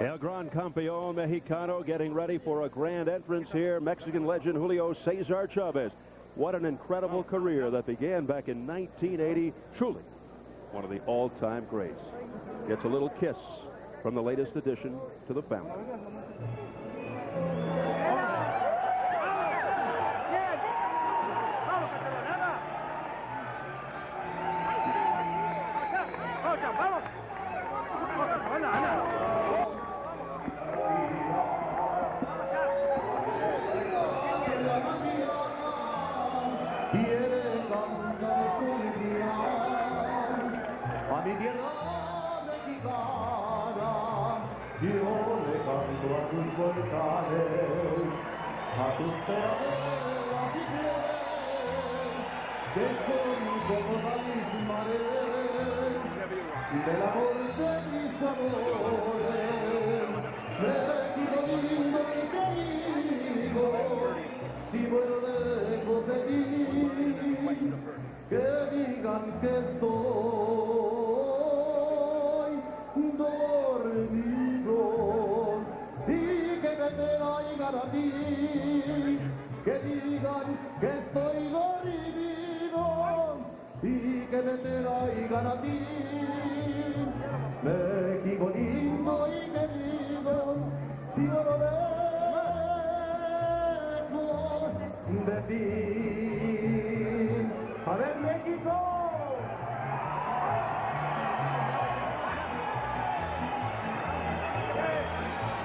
El Gran Campeón Mexicano getting ready for a grand entrance here. Mexican legend Julio Cesar Chavez. What an incredible career that began back in 1980. Truly one of the all-time greats. Gets a little kiss from the latest addition to the family.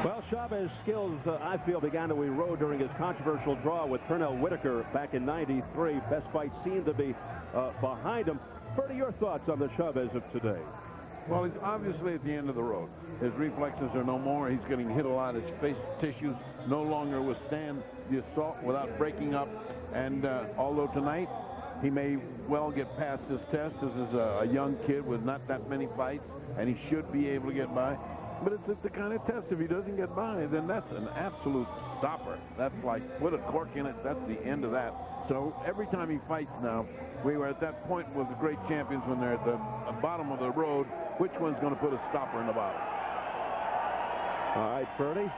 Well, Chavez's skills, I feel, began to erode during his controversial draw with Pernell Whitaker back in '93. Best fight seemed to be behind him. Bertie, your thoughts on the Chavez of today? Well, he's obviously at the end of the road. His reflexes are no more. He's getting hit a lot. His face tissues no longer withstand the assault without breaking up. And although tonight he may well get past his test, this is a young kid with not that many fights, and he should be able to get by. But it's the kind of test, if he doesn't get by, then that's an absolute stopper. That's like, put a cork in it, that's the end of that. So every time he fights now, we were at that point with the great champions when they're at the bottom of the road. Which one's going to put a stopper in the bottom? All right, Bertie.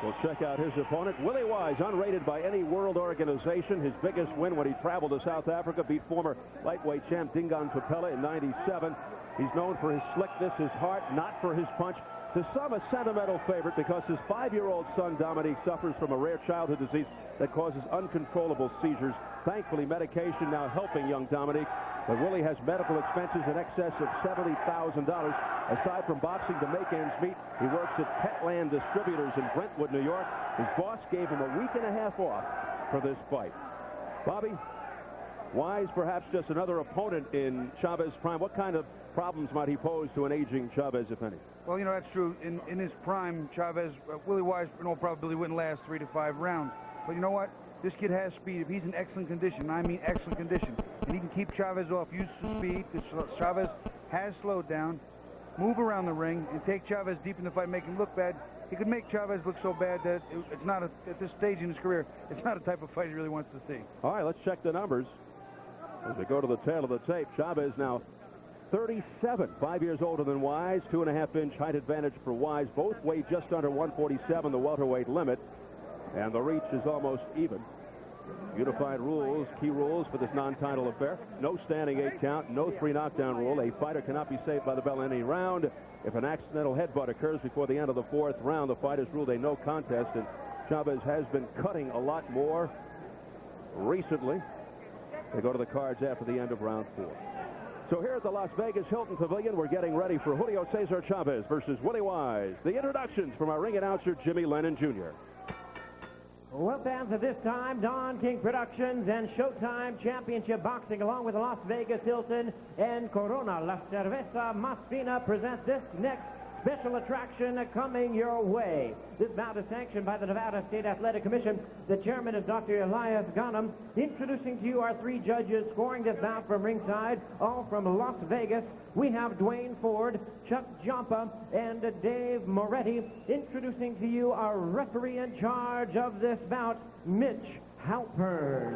We'll check out his opponent. Willy Wise, unrated by any world organization. His biggest win when he traveled to South Africa, beat former lightweight champ Dingaan Papela in '97. He's known for his slickness, his heart, not for his punch. To some, a sentimental favorite because his 5-year-old son, Dominique, suffers from a rare childhood disease that causes uncontrollable seizures. Thankfully, medication now helping young Dominique. But Willy has medical expenses in excess of $70,000. Aside from boxing to make ends meet, he works at Petland Distributors in Brentwood, New York. His boss gave him a week and a half off for this fight. Bobby, Wise perhaps just another opponent in Chavez's prime. What kind of problems might he pose to an aging Chavez, if any? Well, you know, that's true. In his prime, Chavez, Willy Wise, in all probability, wouldn't last 3 to 5 rounds. But you know what? This kid has speed. If he's in excellent condition, I mean excellent condition, and he can keep Chavez off, use speed, because Chavez has slowed down, move around the ring, and take Chavez deep in the fight, make him look bad. He could make Chavez look so bad that it's not, at this stage in his career, it's not a type of fight he really wants to see. All right, let's check the numbers. As we go to the tail of the tape, Chavez now 37, 5 years older than Wise, 2.5-inch height advantage for Wise. Both weigh just under 147, the welterweight limit, and the reach is almost even. Unified rules, key rules for this non-title affair. No standing 8 count, no 3 knockdown rule. A fighter cannot be saved by the bell in any round. If an accidental headbutt occurs before the end of the 4th round, the fight is ruled a no contest, and Chavez has been cutting a lot more recently. They go to the cards after the end of round 4. So here at the Las Vegas Hilton Pavilion, we're getting ready for Julio Cesar Chavez versus Willy Wise. The introductions from our ring announcer, Jimmy Lennon Jr. Well, fans, at this time, Don King Productions and Showtime Championship Boxing, along with the Las Vegas Hilton and Corona La Cerveza Más Fina, present this next special attraction coming your way. This bout is sanctioned by the Nevada State Athletic Commission. The chairman is Dr. Elias Ghanem. Introducing to you our 3 judges scoring this bout from ringside, all from Las Vegas. We have Dwayne Ford, Chuck Giampa, and Dave Moretti. Introducing to you our referee in charge of this bout, Mitch Halpern.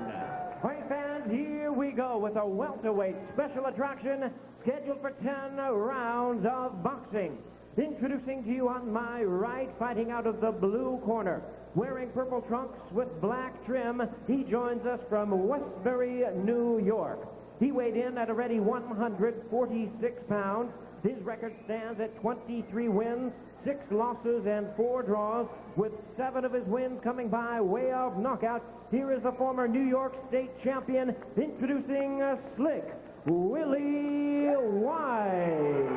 All right, fans, here we go with a welterweight special attraction scheduled for 10 rounds of boxing. Introducing to you on my right, fighting out of the blue corner, wearing purple trunks with black trim, he joins us from Westbury, New York. He weighed in at a ready 146 pounds. His record stands at 23 wins, 6 losses, and 4 draws, with 7 of his wins coming by way of knockout. Here is the former New York State champion, introducing Slick Willy Wise.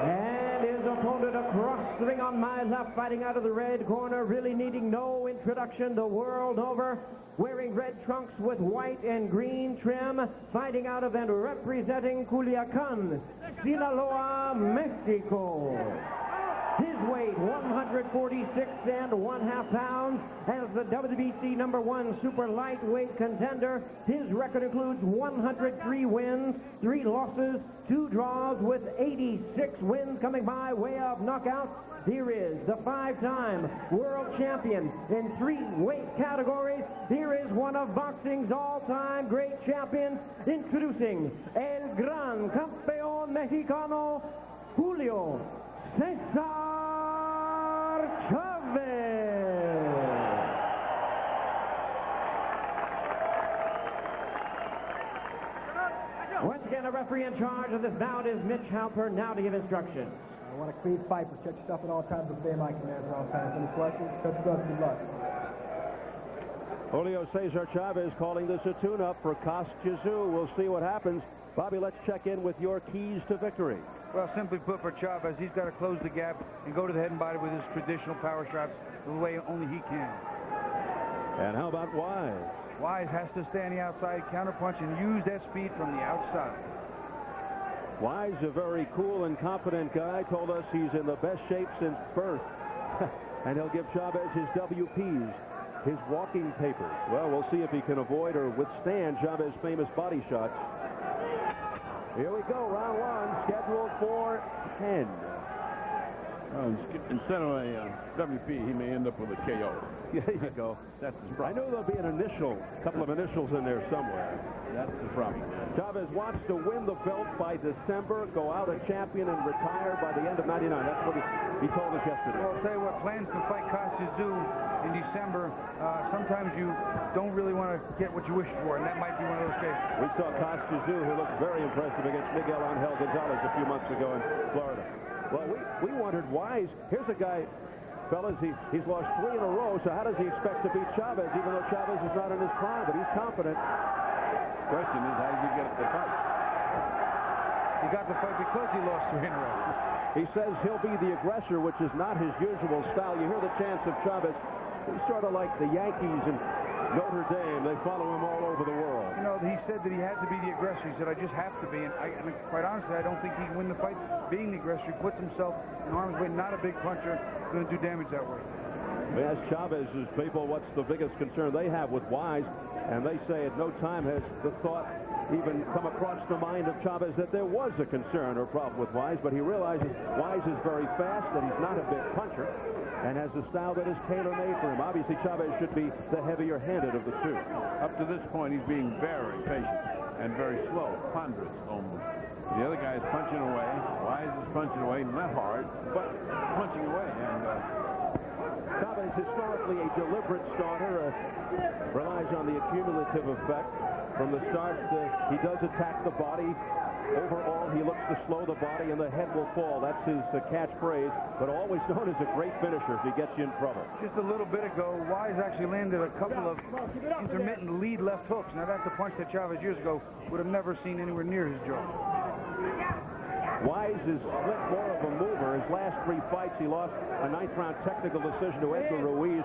And his opponent across the ring on my left, fighting out of the red corner, really needing no introduction the world over, wearing red trunks with white and green trim, fighting out of and representing Culiacan, Sinaloa, Mexico. His weight, 146 and 1/2 pounds. As the WBC #1 super lightweight contender, his record includes 103 wins, 3 losses, 2 draws, with 86 wins coming by way of knockout. Here is the 5-time world champion in 3 weight categories. Here is one of boxing's all-time great champions, introducing El Gran Campeón Mexicano, Julio Cesar Chavez. Once again, a referee in charge of this bout is Mitch Halpern, now to give instructions. I want a clean fight, protect yourself at all times, obey my commands at all times. Any questions? Touch gloves, good luck. Julio Cesar Chavez calling this a tune-up for Cesar. We'll see what happens. Bobby, let's check in with your keys to victory. Well, simply put, for Chavez, he's got to close the gap and go to the head and body with his traditional power shots the way only he can. And how about Wise? Wise has to stay on the outside, counterpunch, and use that speed from the outside. Wise, a very cool and confident guy, told us he's in the best shape since birth. And he'll give Chavez his WPs, his walking papers. Well, we'll see if he can avoid or withstand Chavez's famous body shots. Here we go, round 1, scheduled for 10. Instead of a WP, he may end up with a KO. There you go. That's his I problem. know there'll be an initial, couple of initials in there somewhere. That's the problem. Chavez wants to win the belt by December, go out a champion, and retire by the end of '99. That's what he told us yesterday. Well, I'll tell you what, plans to fight Cesar in December, sometimes you don't really want to get what you wish for, and that might be one of those cases. We saw Cesar, who looked very impressive against Miguel Angel Gonzalez a few months ago in Florida. Well, we wondered, Wise, here's a guy, fellas, he's lost 3 in a row, so how does he expect to beat Chavez, even though Chavez is not in his prime, but he's confident. Question is, how did he get the fight? He got the fight because he lost 3 in a row. He says he'll be the aggressor, which is not his usual style. You hear the chants of Chavez. He's sort of like the Yankees and Notre Dame. They follow him all over the world. You know, he said that he had to be the aggressor. He said, I just have to be. And quite honestly, I don't think he can win the fight being the aggressor. He puts himself in harm's way, not a big puncher, going to do damage that way. We asked Chavez's people what's the biggest concern they have with Wise, and they say at no time has the thought even come across the mind of Chavez that there was a concern or problem with Wise, but he realizes Wise is very fast, that he's not a big puncher, and has a style that is tailor-made for him. Obviously, Chavez should be the heavier-handed of the two. Up to this point, he's being very patient and very slow, ponderous almost. The other guy is punching away. Wise is punching away, not hard, but punching away. And Chavez, historically a deliberate starter, relies on the accumulative effect. From the start, he does attack the body. Overall, he looks to slow the body, and the head will fall. That's his catchphrase, but always known as a great finisher if he gets you in trouble. Just a little bit ago, Wise actually landed a couple of intermittent lead left hooks. Now, that's a punch that Chavez years ago would have never seen anywhere near his jaw. Wise is slick, more of a mover. His last 3 fights, he lost a 9th-round technical decision to Edgar Ruiz.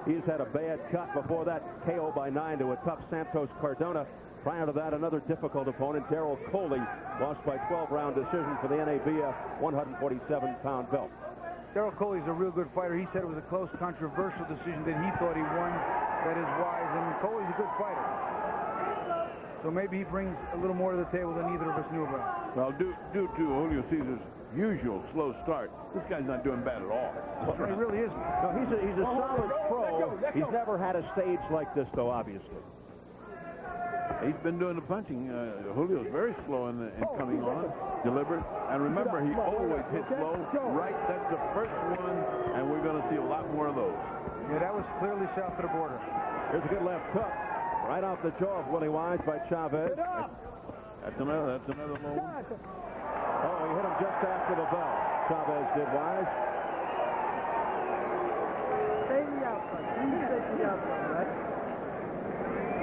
He's had a bad cut. Before that, KO by 9 to a tough Santos Cardona. Prior to that, another difficult opponent, Darrell Coley, lost by 12-round decision for the NABF 147-pound belt. Darrell Coley's a real good fighter. He said it was a close, controversial decision that he thought he won. That is Wise, and Coley's a good fighter. So maybe he brings a little more to the table than either of us knew about. well, due to Julio Cesar's usual slow start, this guy's not doing bad at all. Well, he really isn't. No, he's a solid pro. He's never had a stage like this, though, obviously. He's been doing the punching. Julio's very slow in coming on, deliberate. And remember, he always hits low. Right, that's the first one, and we're going to see a lot more of those. Yeah, that was clearly south of the border. Here's a good left hook. Right off the jaw of Willy Wise by Chavez. That's another low one. Oh, he hit him just after the bell. Chavez did, Wise. Stay the outside. You stay to the outside, right?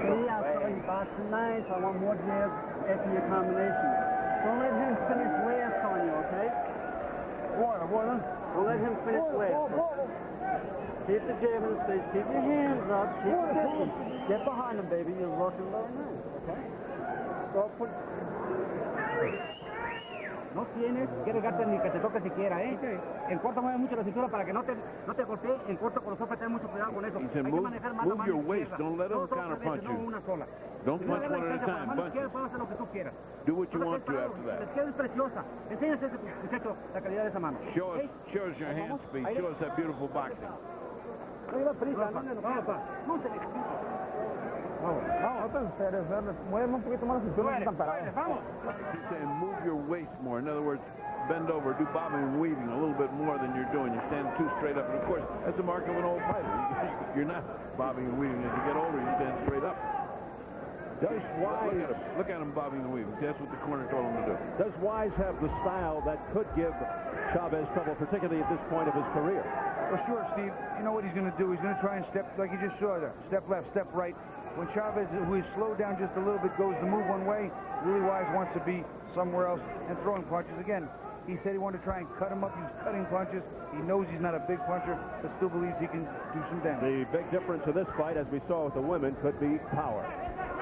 Stay the outside. You boxing nice. I want more jabs after your combination. Don't let him finish last on you, okay? Water. Don't let him finish last. Keep the jab in his face. Keep your hands up. Keep the distance. Get behind him, baby. You're working very nice, okay? Start putting... No tienes que regarte ni que te toque siquiera, ¿eh? Okay. En corto mueve mucho la cintura para que no te golpee. En corto con los ojos ten mucho cuidado con eso. He said, move your waist. Don't let him counterpunch you. No una sola. Don't punch one at a time. Punch. Lo que tú quieras. Do what you want to after that. La izquierda es preciosa. Enséñase, muchacho, la calidad de esa mano. Show us your hand speed. Show us that beautiful boxing. Mueve un poquito más la cintura, no tan parado. Vamos. He's saying move your waist more. In other words, bend over, do bobbing and weaving a little bit more than you're doing. You're standing too straight up. And of course, that's the mark of an old fighter. You're not bobbing and weaving. As you get older, you stand straight up. Does Wise... Look at him bobbing and weaving. That's what the corner told him to do. Does Wise have the style that could give Chavez trouble, particularly at this point of his career? Well, sure, Steve. You know what he's going to do? He's going to try and step, like you just saw there. Step left, step right. When Chavez, who is slowed down just a little bit, goes to move one way, Willy Wise wants to be somewhere else and throwing punches. Again, he said he wanted to try and cut him up. He's cutting punches. He knows he's not a big puncher, but still believes he can do some damage. The big difference in this fight, as we saw with the women, could be power.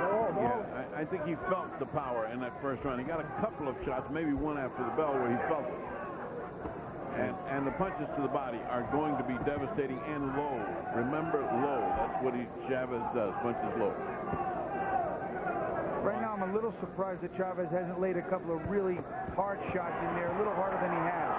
Yeah, I think he felt the power in that first round. He got a couple of shots, maybe one after the bell, where he felt it. And the punches to the body are going to be devastating and low. Remember, low. That's what Chavez does, punches low. Right now, I'm a little surprised that Chavez hasn't laid a couple of really hard shots in there, a little harder than he has.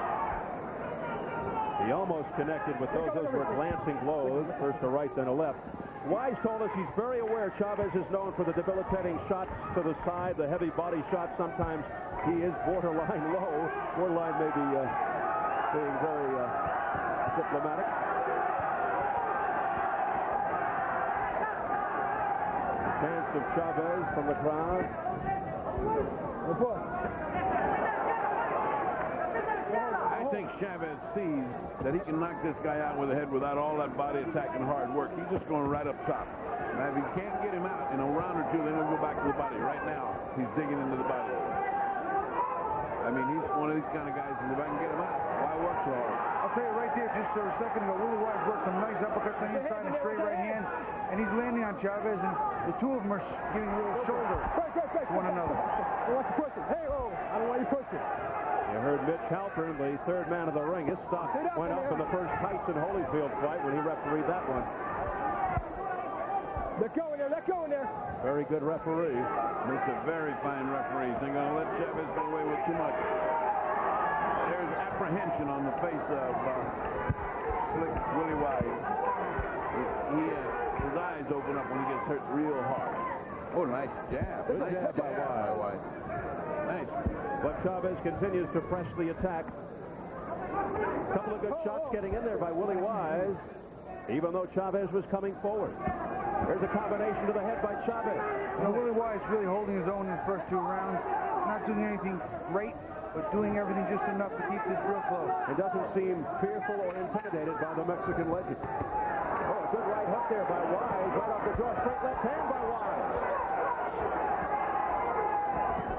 He almost connected with those. Those were glancing blows, first a right, then a left. Wise told us he's very aware Chavez is known for the debilitating shots to the side, the heavy body shots. Sometimes he is borderline low, borderline maybe being very diplomatic. Chance of Chavez from the crowd. I think Chavez sees that he can knock this guy out with the head without all that body attack and hard work. He's just going right up top. Now, if he can't get him out in a round or two, then he'll go back to the body. Right now, he's digging into the body. I mean, he's one of these kind of guys, and if I can get him out, why work so hard? I'll tell you right there, just a second ago, Willy Wise worked some nice uppercuts on the inside and straight right hand, and he's landing on Chavez, and the two of them are giving a little shoulder to one another. Hey, what's you pushing? Hey, oh, I don't know why you pushing. You heard Mitch Halpern, the third man of the ring. His stock went up in the first Tyson-Holyfield fight when he refereed that one. Let go in there, let go in there. Very good referee. It's a very fine referee. He's not going to let Chavez get away with too much. There's apprehension on the face of slick Willy Wise. His eyes open up when he gets hurt real hard. Oh, nice jab. Nice jab by Wise. Nice. But Chavez continues to press the attack. A couple of good shots getting in there by Willy Wise, even though Chavez was coming forward. There's a combination to the head by Chavez. You know, Willy Wise really holding his own in his first two rounds. Not doing anything great, but doing everything just enough to keep this real close. He doesn't seem fearful or intimidated by the Mexican legend. Oh, a good right hook there by Wise. Right off the jaw, straight left hand by Wise.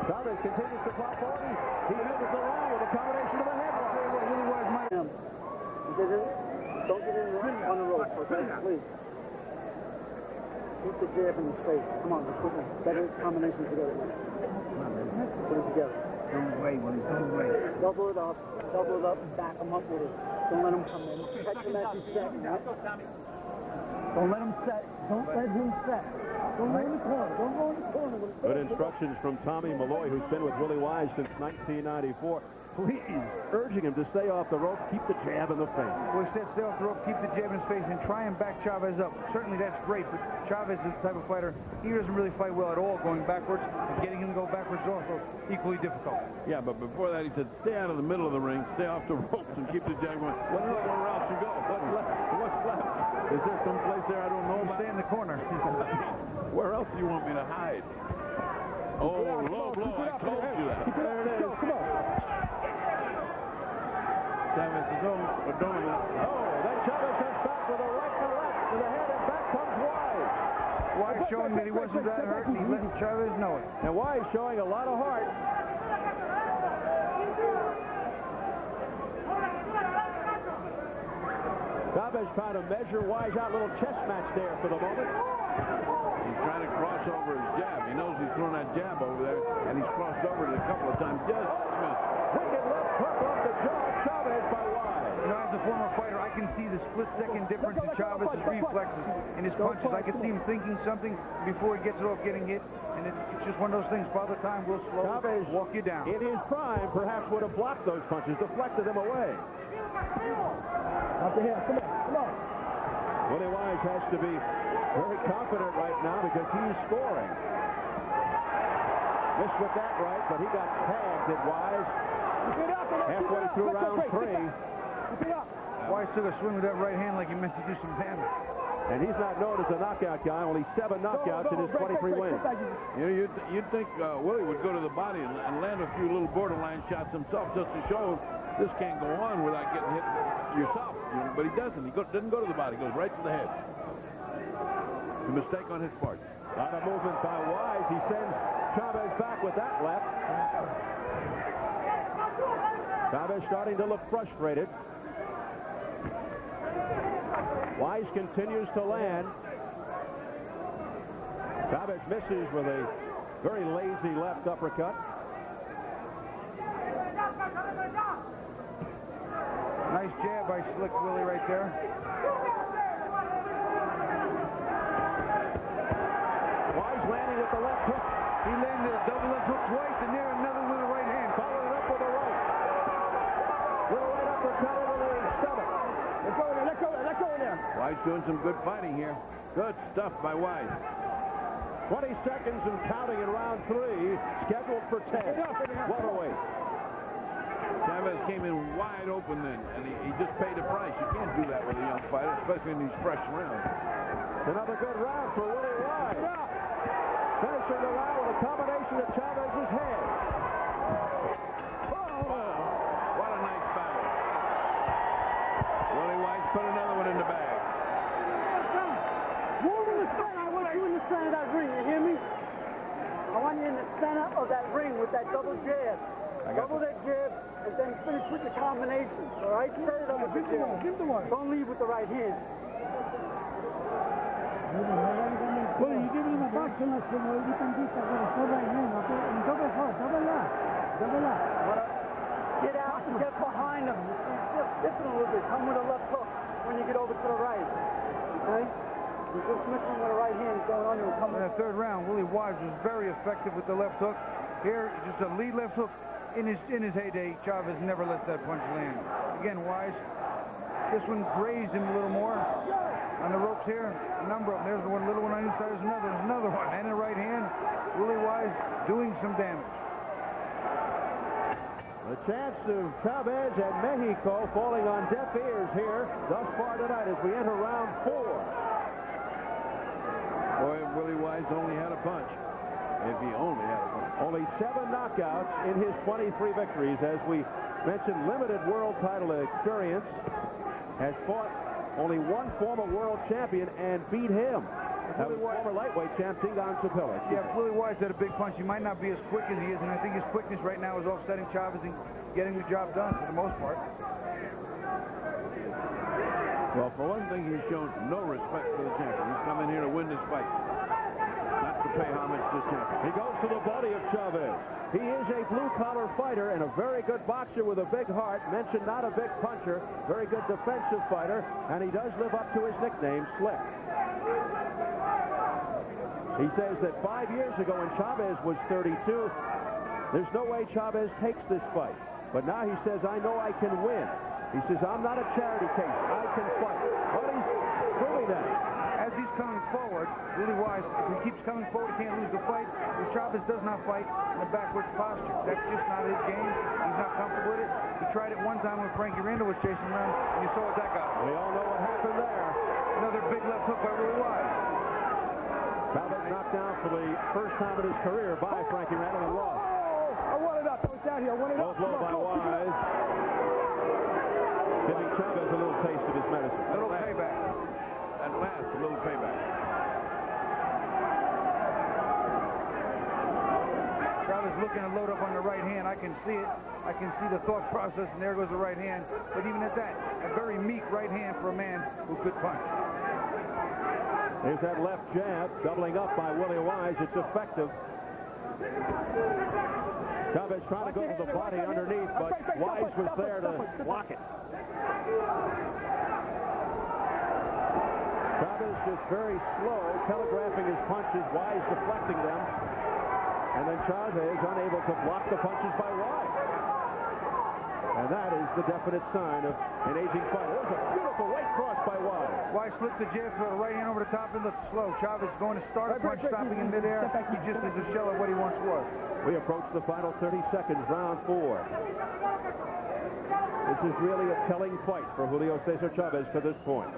Chavez continues to pop forward. He enters the round with a combination to the head. Willy Wise might... Don't get in on the ropes, okay? Please. Keep the jab in his face. Come on, let's put better combinations together. Put it together. Don't wait, Willy, don't wait. Double it up, back him up with it. Don't let him come in. Catch him as he's setting, right? Don't let him set. Don't let him set. Don't go in the corner. Don't go in the corner. Good instructions from Tommy Malloy, who's been with Willy Wise since 1994. please. Urging him to stay off the rope, keep the jab in the face. Well, he said stay off the rope, keep the jab in his face, and try and back Chavez up. Certainly that's great, but Chavez is the type of fighter, he doesn't really fight well at all going backwards, and getting him to go backwards is also equally difficult. Yeah, but before that he said stay out of the middle of the ring, stay off the ropes, and keep the jab going. Where else you go? What's left? What's left? Is there some place there I don't know about? Stay in the corner. Where else do you want me to hide? Oh, low blow. I told you that. There it is. Come on. Chavez is over. Oh, then Chavez comes back with a right to left to the head, and back comes Wise. Wise showing that he wasn't that hurt, and he let Chavez know it. And Wise showing a lot of heart. Chavez trying to measure Wise out. Little chess match there for the moment. He's trying to cross over his jab. He knows he's throwing that jab over there, and he's crossed over it a couple of times. Just missed. Wicked left hook off the jaw of Chavez by Wise. You know, as a former fighter, I can see the split-second difference in Chavez's reflexes in his punches. I can see him thinking something before he gets it off getting hit, and it's just one of those things. Father Time will slow Chavez, walk you down. in his prime, perhaps would have blocked those punches, deflected them away. Up to here. Come on. Come on. Willy Wise has to be very confident right now because he's scoring. Missed with that right, but he got tagged at Wise halfway through round 3. Wise took a swing with that right hand like he meant to do some damage. And he's not known as a knockout guy. Only 7 knockouts in his 23 wins. You know, you'd think Willie would go to the body and land a few little borderline shots himself just to show this can't go on without getting hit yourself. You know, but he doesn't. He doesn't go to the body. He goes right to the head. A mistake on his part. A lot of movement by Wise. He sends Chavez back with that left. Chavez starting to look frustrated. Wise continues to land. Chavez misses with a very lazy left uppercut. Nice jab by Slick Willie right there. Wise landing with the left hook. He landed a double left hook twice, and there another with a right hand. Followed it up with a right. Little right uppercut over the stomach. Let's go in there. Let go in there. Wise doing some good fighting here. Good stuff by Wise. 20 seconds and counting in round 3. Scheduled for 10. Welterweight. Chavez came in wide open then, and he just paid a price. You can't do that with a young fighter, especially in these fresh rounds. Another good round for Willy Wise. Finishing the round with a combination of Chavez's head. What a nice battle. Willy Wise put another one in the bag. Move in the center. I want you in the center of that ring. You hear me? I want you in the center of that ring with that double jab. Double that jab, and then finish with the combinations. All right? Set it up with the jab. Don't leave with the right hand. Well, you give him a boxing lesson, or you can do that with a right hand, okay? And double hard, double left. Get out and get behind him. It's just dipping a little bit. Come with a left hook when you get over to the right. Okay? You're just missing with a right hand going on. You'll come In that third round, Willy Wise was very effective with the left hook. Here, just a lead left hook. In his heyday, Chavez never let that punch land. Again, Wise, this one grazed him a little more. On the ropes here, a number of them. There's the one little one on the inside. There's another one. And the right hand, Willy Wise doing some damage. The chance of Chavez and Mexico falling on deaf ears here thus far tonight as we enter round 4. Boy, if Willy Wise only had a punch. If he only had a punch. Only 7 knockouts in his 23 victories. As we mentioned, limited world title experience. Has fought only one former world champion and beat him. That was former lightweight champ Dingan Chapilla. Yeah, if Willy Wise had a big punch, he might not be as quick as he is, and I think his quickness right now is offsetting Chavez and getting the job done for the most part. Well, for one thing, he's shown no respect for the champion. He's come in here to win this fight, not to pay homage to the champion. He goes to the body of Chavez. He is a blue-collar fighter and a very good boxer with a big heart. Mentioned not a big puncher, very good defensive fighter, and he does live up to his nickname, Slick. He says that 5 years ago when Chavez was 32, there's no way Chavez takes this fight. But now he says, I know I can win. He says, I'm not a charity case. I can fight. Well, he's proving that. As he's coming forward, Willy Wise, if he keeps coming forward, he can't lose the fight. Because Chavez does not fight in a backwards posture. That's just not his game. He's not comfortable with it. He tried it one time when Frankie Randall was chasing around, and you saw what that got. We all know what happened there. Another big left hook by Willy Wise. Chavez knocked down for the first time in his career by Frankie Randall and lost. I want it up. I was down here. I want it up. Low blow by Wise. Giving Chavez a little taste of his medicine. A little payback. At last, a little payback. Chavez looking to load up on the right hand. I can see it. I can see the thought process, and there goes the right hand. But even at that, a very meek right hand for a man who could punch. There's that left jab, doubling up by Willy Wise. It's effective. Chavez trying to go to the body underneath, but Wise was there to block it. Chavez just very slow, telegraphing his punches, Wise deflecting them. And then Chavez unable to block the punches by Wise. And that is the definite sign of an aging fighter. There's a beautiful right cross by Wise. Wise slipped the jab, throw the right hand over the top and looked slow. Chavez going to start a punch, stopping in midair. He just is a shell of what he once was. We approach the final 30 seconds, round 4. This is really a telling fight for Julio Cesar Chavez to this point.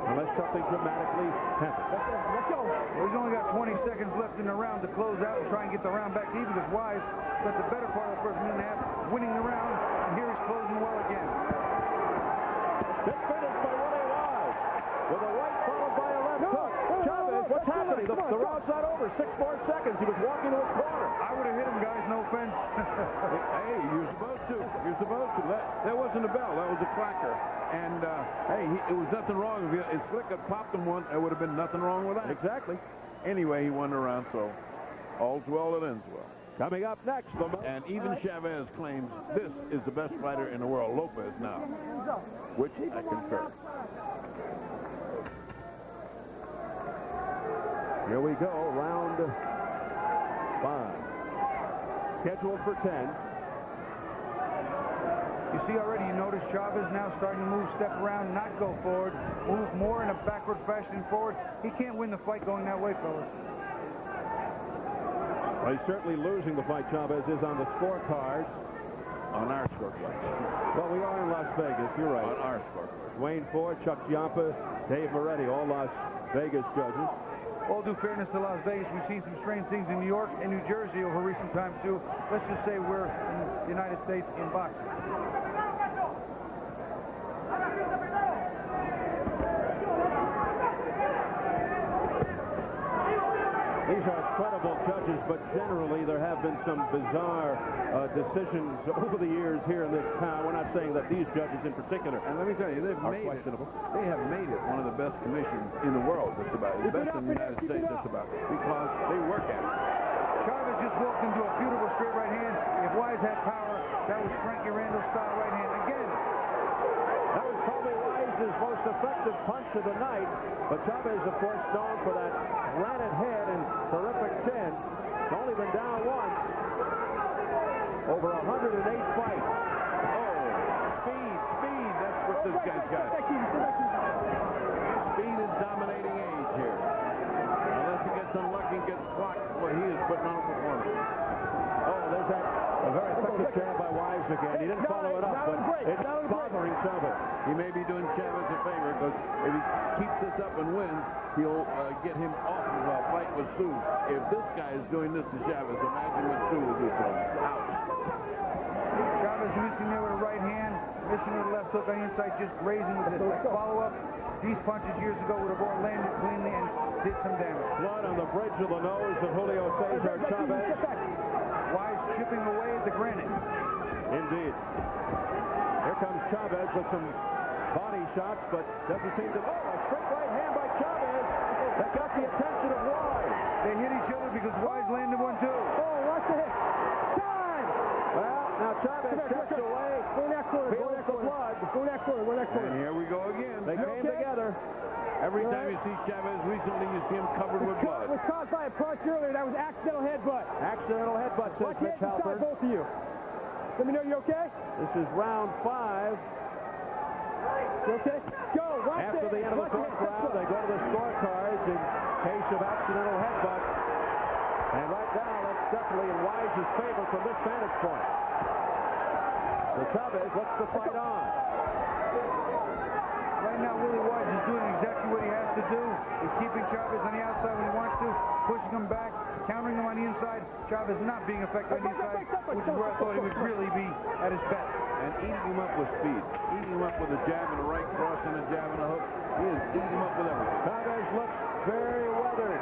Unless something dramatically happens. Let's go. Well, he's only got 20 seconds left in the round to close out and try and get the round back even, because Wise spent the better part of the first minute and a half winning the round, and here he's closing well again. Big finish by Willy Wise with a right followed by a left hook. Chavez, what's happening? The round's not over. 6 more seconds. He was walking to his corner. I would have hit him, guys. No offense. Hey, you're supposed to. You're supposed to. That wasn't a bell. That was a clacker. And, hey, it was nothing wrong. If Slick had popped him one, there would have been nothing wrong with that. Exactly. Anyway, he won the round, so all's well that ends well. Coming up next, And even Chavez claims this is the best fighter in the world, Lopez now, which I concur. Here we go, round 5. Scheduled for 10. You see already, you notice Chavez now starting to move, step around, not go forward, move more in a backward fashion forward. He can't win the fight going that way, fellas. Well, he's certainly losing the fight, Chavez is, on the scorecards. On our scorecard. Well, we are in Las Vegas, you're right. On our scorecard. Wayne Ford, Chuck Giampa, Dave Moretti, all Las Vegas judges. All due fairness to Las Vegas, we've seen some strange things in New York and New Jersey over recent times, too. Let's just say we're in the United States in boxing. These are credible judges, but generally there have been some bizarre decisions over the years here in this town. We're not saying that these judges in particular And let me tell you, are questionable. They have made it one of the best commissions in the world, just about. The best in the United States, just about. Because they work at it. Chavez just walked into a beautiful straight right hand. If Wise had power, that was Frankie Randall's style right hand. Again, That was probably Wise's most effective punch of the night, but Chavez, of course, known for that granite head and terrific chin. He's only been down once. Over 108 fights. Oh, speed. That's what this guy's got. Speed is dominating age here. Unless he gets unlucky and gets clocked, well, he is putting on a performance. Oh, there's that very effective jab by Wise again. He didn't follow it up, but it's bothering Chavez. He may be doing Chavez a favor, because if he keeps this up and wins, he'll get him off of a fight with Sue. If this guy is doing this to Chavez, imagine what Sue will do to him. Ouch. Chavez missing there with a right hand, missing with a left hook on the inside, just grazing with the follow-up. These punches years ago would have all landed cleanly and did some damage. Blood on the bridge of the nose of Julio Cesar Chavez. Wise chipping away at the granite. Indeed. Here comes Chavez with some body shots, but doesn't seem to... Oh, a straight right hand by Chavez. That got the attention of Wise. They hit each other because Wise landed one too. Oh, watch the hit. Time! Well, now Chavez steps away. Go in that corner. Feels the blood. Go in that corner. Go in that corner. And here we go again. They came together. Every time you see Chavez recently, you see him covered with blood. It was caused by a punch earlier. That was accidental headbutt. Accidental headbutt, says Watch Mitch hands inside, Halpern. both of you. Let me know you're okay. This is round 5. Okay, go. Watch After the end of the fourth round, they go to the scorecards in case of accidental headbutts. And right now, that's definitely in Wise's favor from this vantage point. So Chavez lets the fight on. Right now, Willy Wise is doing exactly what he has to do. He's keeping Chavez on the outside when he wants to, pushing him back, countering him on the inside. Chavez not being effective on the inside, which is where I thought he would really be at his best. And eating him up with speed. Eating him up with a jab and a right cross and a jab and a hook. He is eating him up with everything. Chavez looks very weathered.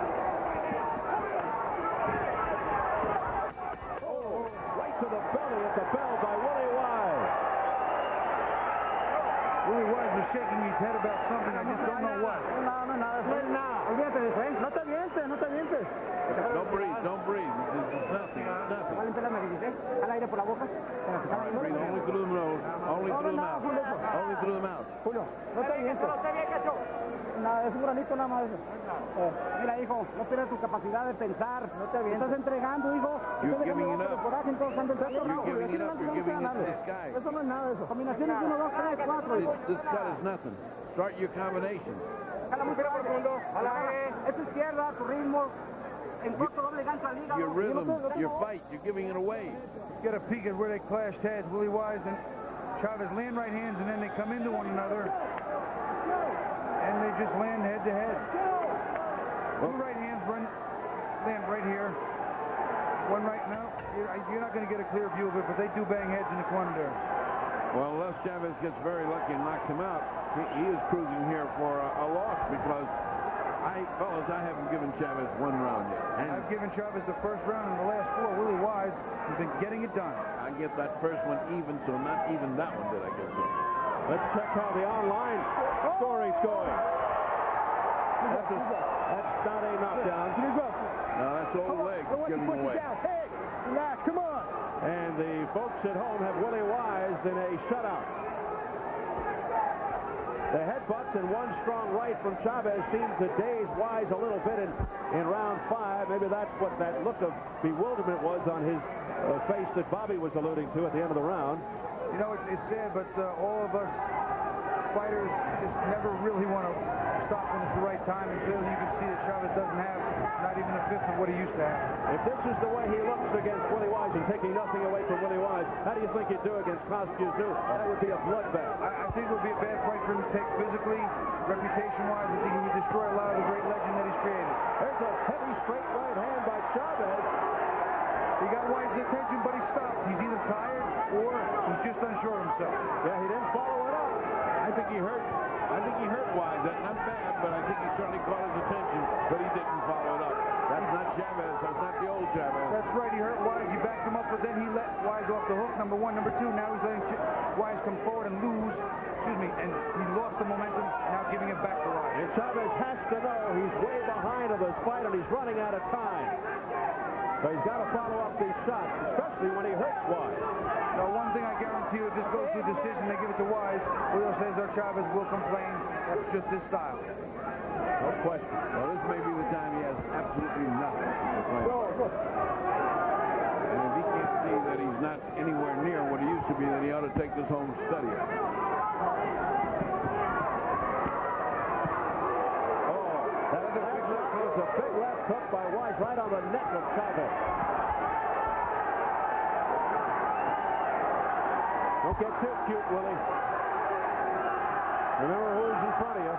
Oh, right to the belly at the bell by Willy Wise. Willy Wise was shaking his head about something. I just don't know what. Olvídate de eso, ¿eh? No te avientes, no te avientes. Don't breathe. Don't breathe. It's nothing. It's nothing. ¿Cuál es la nariz, eh? Al aire por la boca. Breathe only through the nose. Only through the mouth. Only through the mouth. Julio, no te avientes. Nada, es un granito nada más. Mira, hijo, no pierdas tu capacidad de pensar. No te avientes. Estás entregando, hijo. You're giving it up. Coraje, entonces, ando You're giving it up. You're giving it to this guy. Eso no es nada eso. Combinaciones 1, 2, 3, 4. This cut is nothing. Start your combination. Jala muy profundo. Es tu izquierda, tu ritmo. En corto, doble gancho al hígado. Your rhythm, your fight, you're giving it away. Let's get a peek at where they clashed heads. Willy Wise and Chavez land right hands, and then they come into one another. And they just land head to head. Two right hands land right here. One right now. You're not going to get a clear view of it, but they do bang heads in the corner there. Well, unless Chavez gets very lucky and knocks him out, he is cruising here for a loss because, fellas, I haven't given Chavez 1 round yet. And I've given Chavez the first round in the last 4. Willy Wise has been getting it done. I get that first one even, so not even that one did I get to. Let's check how the online scoring's going. That's not a knockdown. No, that's old legs giving away. Hey, relax, come on. And the folks at home have Willy Wise in a shutout. The headbutts and one strong right from Chavez seemed to daze Wise a little bit in round 5. Maybe that's what that look of bewilderment was on his face that Bobby was alluding to at the end of the round. You know, it's sad, but all of us fighters just never really want to stop when it's the right time. And clearly you can see that Chavez doesn't have not even a fifth of what he used to have. If this is the way he looks against Willy Wise and taking nothing away from Willy Wise, how do you think he'd do against Kosciuszko? That would be a bloodbath. I think it would be a bad fight for him to take physically, reputation-wise. I think he would destroy a lot of the great legend that he's created. There's a heavy straight right hand by Chavez. He got Wise's attention, but he stopped. He's either tired or he's just unsure of himself. Yeah, he didn't follow it up. I think he hurt Wise. That's not bad, but I think he certainly caught his attention, but he didn't follow it up. That's not Chavez. That's not the old Chavez. That's right. He hurt Wise. He backed him up, but then he let Wise off the hook. Number 1. Number 2, now he's letting Wise come forward and lose. And he lost the momentum, now giving it back to Wise. And Chavez has to know he's way behind of this fight, and he's running out of time. So he's got to follow up these shots, especially when he hurts Wise. Now, one thing I guarantee you, if this goes to a decision, they give it to Wise, Julio Cesar Chavez will complain. That's just his style. No question. Well, this may be the time he has absolutely nothing to complain about. And if he can't see that he's not anywhere near what he used to be, then he ought to take this home and study it. A big left hook by Wise right on the neck of Chavez. Don't get too cute, Willie. Remember who's in front of you.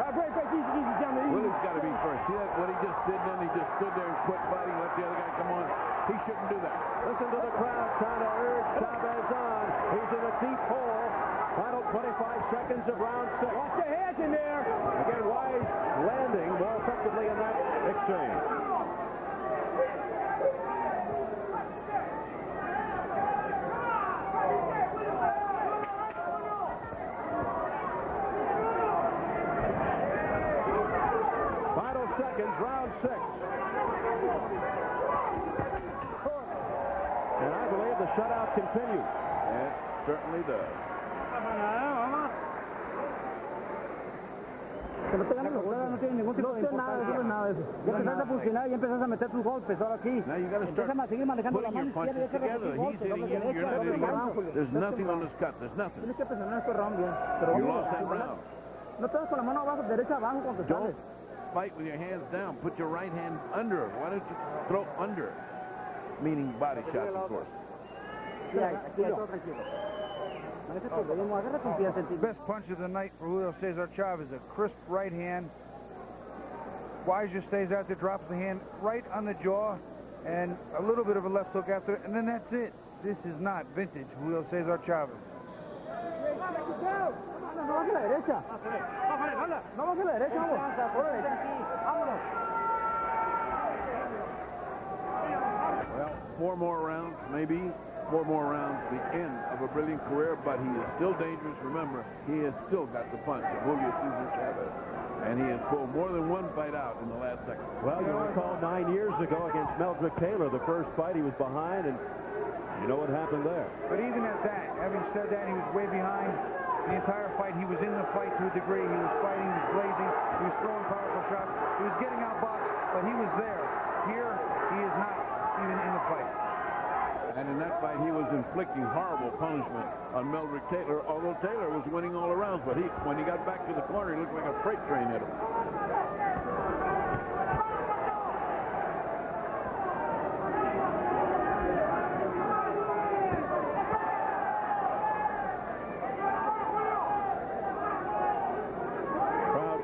Break, easy, Johnny. Willie's got to be first. See that? What he just did then? He just stood there and quit fighting, let the other guy come on. He shouldn't do that. Listen to the crowd trying to urge Chavez on. He's in a deep hole. Final 25 seconds of round 6. Watch your hands in there. Again, Wise landing more effectively in that exchange. Final seconds, round 6. And I believe the shutout continues. It certainly does. Que no te ganen los golpes. No tiene ningún tipo de importancia. Nada de eso. Ya empezaste a funcionar y empezaste a meter tus golpes. Ahora aquí. Now you got to start Seguir manejando la putting your mano izquierda. punches together. He's hitting you, you're not hitting him. There's nothing on this cut. There's nothing. Tienes que presionar este round bien. You lost that round. No te das con la mano abajo, derecha abajo cuando sales. Don't fight with your hands down. Put your right hand under it. Why don't you throw under it? Meaning body shots, of course. Best punch of the night for Julio Cesar Chavez, a crisp right hand. Wise just stays out there, drops the hand right on the jaw, and a little bit of a left hook after, and then that's it. This is not vintage Julio Cesar Chavez. No baje la derecha. No baje la derecha, vámonos. Well, 4 more rounds, maybe 4 more rounds, the end of a brilliant career, but he is still dangerous. Remember, he has still got the punch of Julio Cesar Chavez, and he has pulled more than one fight out in the last second. Well, you recall 9 years ago against Meldrick Taylor, the first fight he was behind, and you know what happened there. But even at that, having said that, he was way behind. The entire fight, he was in the fight to a degree. He was fighting, he was blazing, he was throwing powerful shots, he was getting outboxed, but he was there. Here, he is not even in the fight. And in that fight, he was inflicting horrible punishment on Meldrick Taylor, although Taylor was winning all around, but when he got back to the corner, he looked like a freight train hit him.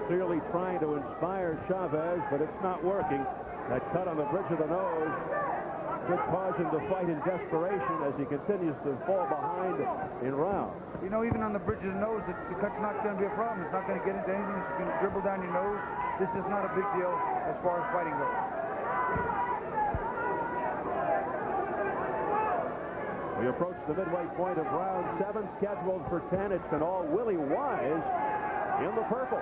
Clearly trying to inspire Chavez, but it's not working. That cut on the bridge of the nose could cause him to fight in desperation as he continues to fall behind in rounds. You know, even on the bridge of the nose, the cut's not going to be a problem. It's not going to get into anything. It's going to dribble down your nose. This is not a big deal as far as fighting goes. We approach the midway point of round 7, scheduled for 10. It's been all Willy Wise in the purple.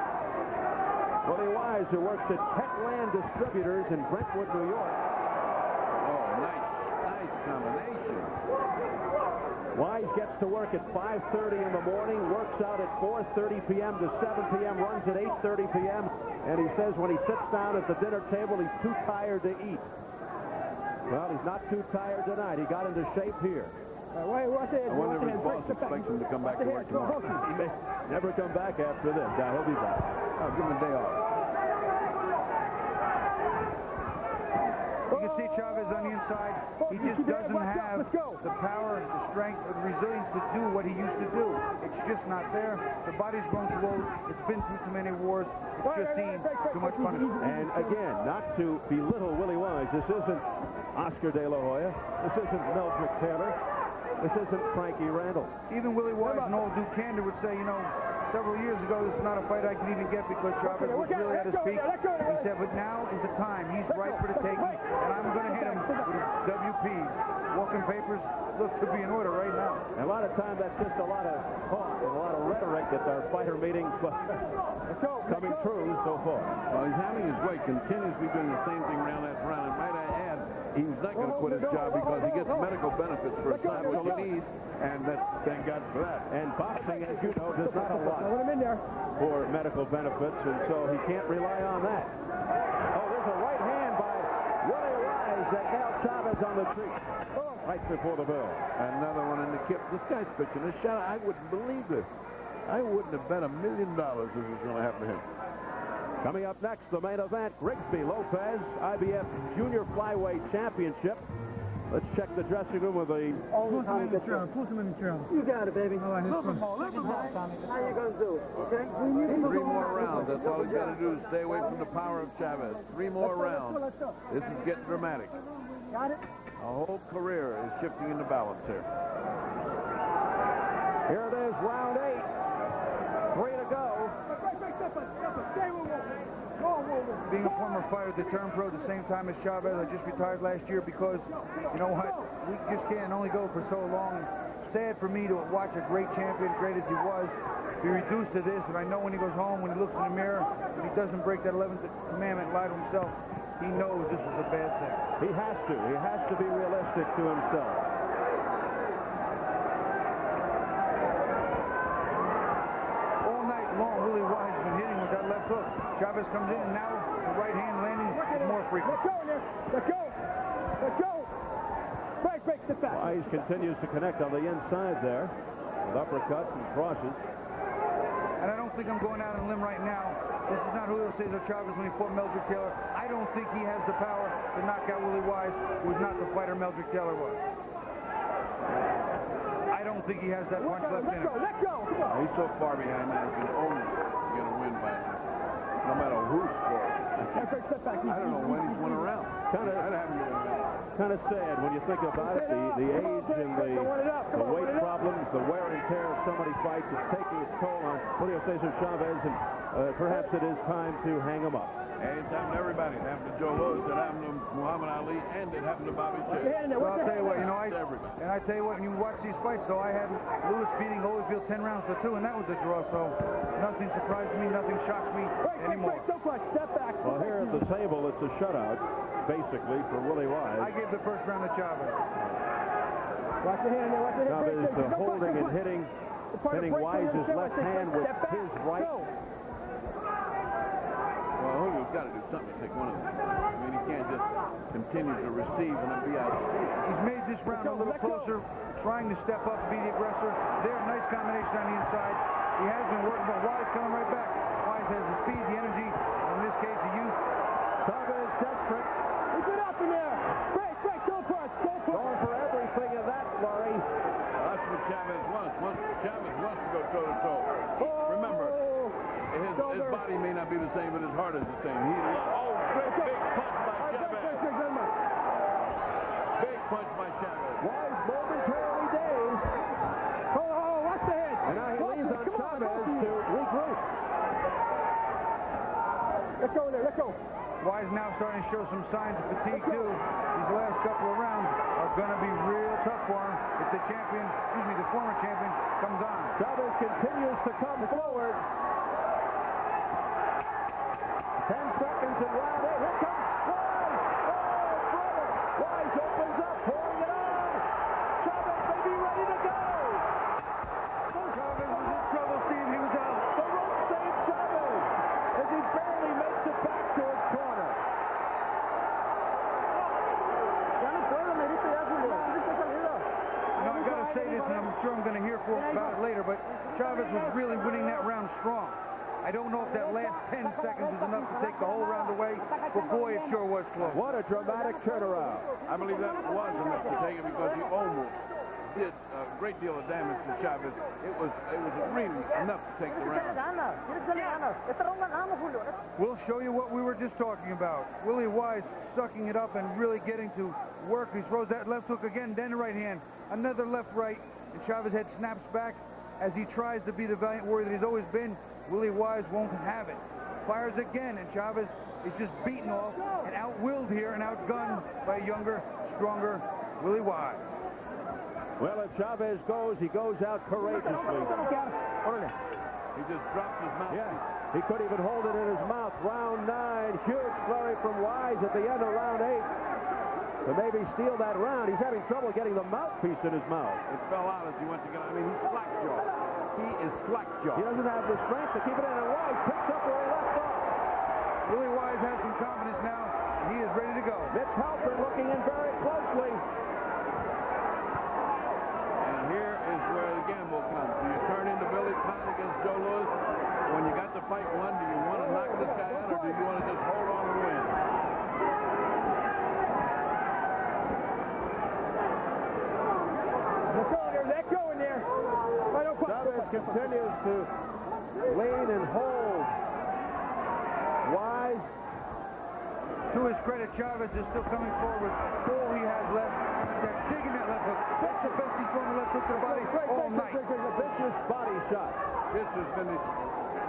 Willy Wise, who works at Petland Distributors in Brentwood, New York. Oh, nice combination. Wise gets to work at 5:30 in the morning, works out at 4:30 p.m. to 7 p.m., runs at 8:30 p.m., and he says when he sits down at the dinner table, he's too tired to eat. Well, he's not too tired tonight. He got into shape here. I wonder if his boss expects him to come back to work tomorrow. He may never come back after this. Now, he'll be back. I'll give him a day off. You can see Chavez on the inside. He just doesn't have the power, the strength, or the resilience to do what he used to do. It's just not there. The body's grown too old. It's been through too many wars. It's just seen too much punishment. And again, not to belittle Willy Wise, this isn't Oscar De La Hoya. This isn't Meldrick Taylor. This isn't Frankie Randall. Even Willy Wise, in all due candor, would say, you know, several years ago, this is not a fight I can even get because Chavez was really at his peak. He said, but now is the time. He's right for the taking, and I'm going to hit him with his WPs. Walking papers look to be in order right now. And a lot of time, that's just a lot of talk and a lot of rhetoric at our fighter meetings, but coming true so far. Well, he's having his way, continuously doing the same thing round after round. And might I add, he's not going to quit his job because he gets medical benefits for his time, which he needs, and thank God for that. And boxing, as you know, does not allow for medical benefits, and so he can't rely on that. Oh, there's a right hand by Willy Wise that nailed Chavez on the tree right before the bell. Another one in the kip. This guy's pitching a shot. I wouldn't believe this. I wouldn't have bet $1 million this was going to happen to him. Coming up next, the main event, Grigsby Lopez, IBF Junior Flyweight Championship. Let's check the dressing room with the... Push him in the chair. Push him in the chair. You got it, baby. All right, Look at ball. How you going to do it, okay? 3 more rounds. That's all he's got to do is stay away from the power of Chavez. 3 more rounds. This is getting dramatic. Got it? A whole career is shifting in the balance here. Here it is, round 8. 3 to go. Being a former fighter, the term pro at the same time as Chavez, I just retired last year because, you know what, we just can't only go for so long. Sad for me to watch a great champion, great as he was, be reduced to this. And I know when he goes home, when he looks in the mirror, and he doesn't break that 11th commandment and lie to himself, he knows this is a bad thing. He has to. He has to be realistic to himself. All night long, Willy Wise has been hitting with that left hook. Chavez comes in, and now the right hand landing is more frequent. Let go in there. Let go. Let go. Break, step back. Wise continues to connect on the inside there with uppercuts and crosses. And I don't think I'm going out on a limb right now. This is not Julio Cesar Chavez when he fought Meldrick Taylor. I don't think he has the power to knock out Willie Wise, who is not the fighter Meldrick Taylor was. I don't think he has that punch left in him. Let go. Come on. He's so far behind now, he can only get a win by no matter who scores. Step back. I don't know when he's won a round. Kind of sad when you think about it. The age and the weight problems, the wear and tear of so many fights, it's taking its toll on Julio Cesar Chavez, and perhaps it is time to hang him up. And it's happened to everybody. It happened to Joe Louis, it happened to Muhammad Ali, and it happened to Bobby Chavez. Well, I'll tell you what, I tell you what, when you watch these fights, though, I had Louis beating Holyfield 10 rounds to 2, and that was a draw, so nothing surprised me, nothing shocks me anymore. Don't punch. Step back. Well, here at the table, it's a shutout, basically, for Willie Wise. I gave the first round to Chavez. Watch the hand there. Watch the hand. Chavez holding and hitting Wise's left hand with his right. Well, Julio's got to do something to take one of them. I mean, he can't just continue to receive and then be outstayed. He's made this round a little closer, trying to step up and be the aggressor. There, nice combination on the inside. He has been working, but Wise coming right back. Wise has the speed, the energy, and in this case, the youth. Chavez desperate. Get up in there. Break. Don't punch. Going for everything in that flurry. That's what Chavez wants. Chavez wants to go toe-to-toe. Remember, his body may not be the same, but his heart is the same. Great big punch by Chavez. Big punch by Chavez. Wise momentarily dazed. Watch the head. And now he leans on Chavez to regroup. Let go in there. Let go. Wise now starting to show some signs of fatigue, too. These last couple of rounds are going to be real tough for him if the former champion comes on. Chavez continues to come forward. 10 seconds in round 8. Here comes Wise. Oh, brother. Wise opens up, pouring it on. Chavez may be ready to go. Chavez was in trouble, Steve. He was out. The rope saved Chavez as he barely makes it back to his corner. Now, I got to say this, and I'm sure I'm going to hear about it later, but Chavez was really winning that round strong. I don't know if that last 10 seconds was enough to take the whole round away, but boy, it sure was close. What a dramatic turnaround. I believe that was enough to take it because he almost did a great deal of damage to Chavez. It was really enough to take the round. We'll show you what we were just talking about. Willie Wise sucking it up and really getting to work. He throws that left hook again, then the right hand. Another left-right, and Chavez head snaps back as he tries to be the valiant warrior that he's always been. Willie Wise won't have it. Fires again, and Chavez is just beaten off and outwilled here and outgunned by a younger, stronger Willie Wise. Well, if Chavez goes, he goes out courageously. He just dropped his mouth. Yes, he couldn't even hold it in his mouth. Round 9, huge flurry from Wise at the end of round 8 to maybe steal that round. He's having trouble getting the mouthpiece in his mouth. It fell out as he went to get it. I mean, he's slack-jawed. He is slack-jawed. He doesn't have the strength to keep it in, and Wise picks up where he left off. Willie Wise has some confidence now. He is ready to go. Mitch Halpern looking in very closely. And here is where the gamble comes. Do you turn into Billy Conn against Joe Louis? When you got the fight won, do you want to knock this guy out, or do you want to just hold on and win? Let go in there. Chavez continues to lean and hold. Wise. To his credit, Chavez is still coming forward. All he has left, they're digging that left hook. That's the best he's thrown the left hook to the body all night. A vicious body shot. This has finished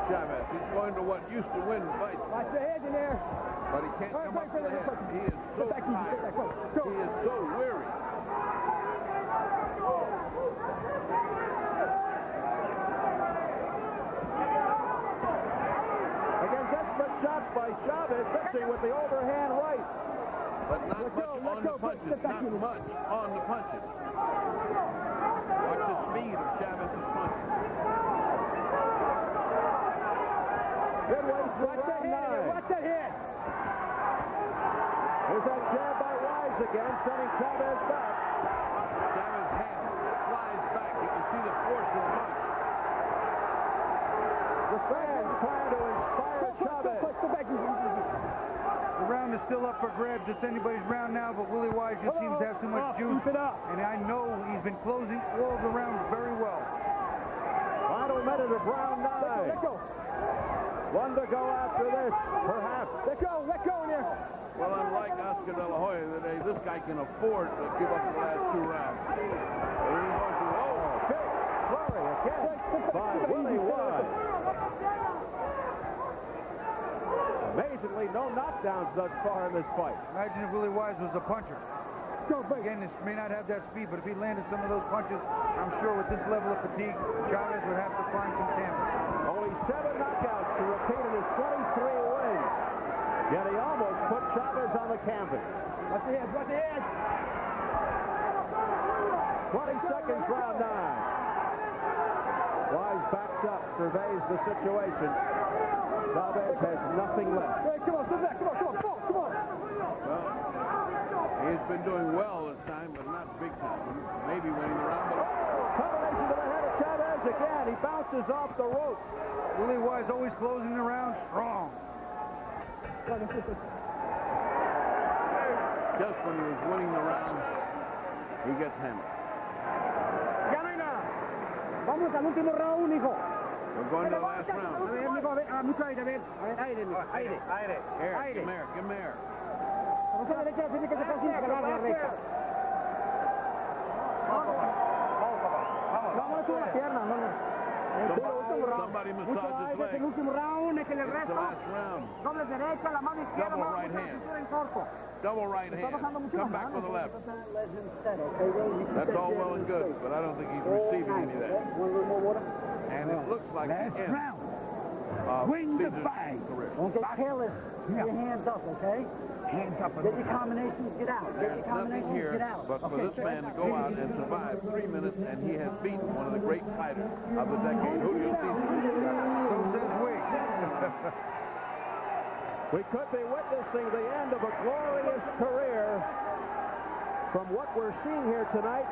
Chavez. He's going to what used to win fights. Watch the head in there. But he can't come up to the head. He is so tired. He is so weary. Again, desperate shots by Chavez, fixing with the overhand right. But not much on the punches. Not much on the punches. Watch the speed of Chavez's punches. Midway through round 9. Here's that jab by Wise again, sending Chavez back. Chavez's head flies back. You can see the force of the punch. The fans trying to inspire Chavez. The round is still up for grabs. It's anybody's round now, but Willy Wise just seems to have too much juice. And I know he's been closing all of the rounds very well. Final minute of round 9. Let go. One to go after this, perhaps. Let go in there. Well, unlike Oscar De La Hoya today, this guy can afford to give up the last 2 rounds. And he's going to, Big flurry again by Willy Wise. Amazingly, no knockdowns thus far in this fight. Imagine if Willy Wise was a puncher. Again, this may not have that speed, but if he landed some of those punches, I'm sure with this level of fatigue, Chavez would have to find some canvas. Only 7 knockouts to repeat in his 23 wins. Yet he almost put Chavez on the canvas. Watch the head. 20 seconds, round 9. Wise backs up, surveys the situation. Chavez has nothing left. Hey, come on, sit back. Come on. well, he's been doing well this time, but not big time. Maybe winning the round, but Combination to the head of Chavez again. He bounces off the rope. Willy Wise always closing the round strong. just when he was winning the round, he gets hammered. Vamos al último round, hijo. We're going to the last round. A ver, mijo, a ver, mucho aire, a ver. A ver, aire, mijo, aire. Air, give him air, give him air. No se derecha, tiene que sacar sin agarrar la recta. Vamos a subir la pierna, no, no. Somebody massage his leg. El último round, es que el It's the resto. last round. Doble derecha, la mano izquierda, Double mano right derecha, hand. cintura en corto. Double right hand. Come back with the left. Let him set, okay, Willie? That's all well and good, but I don't think he's receiving any of that. Want a little more water? And it looks like the end of Cesar's career. Don't get careless. Keep your hands up, okay? Hands up. Get your combinations, get out. Get There's your nothing combinations, here get out. but for this man to go out and survive 3 minutes, and he has beaten one of the great fighters of the decade, Julio Cesar. So says we. We could be witnessing the end of a glorious career. From what we're seeing here tonight,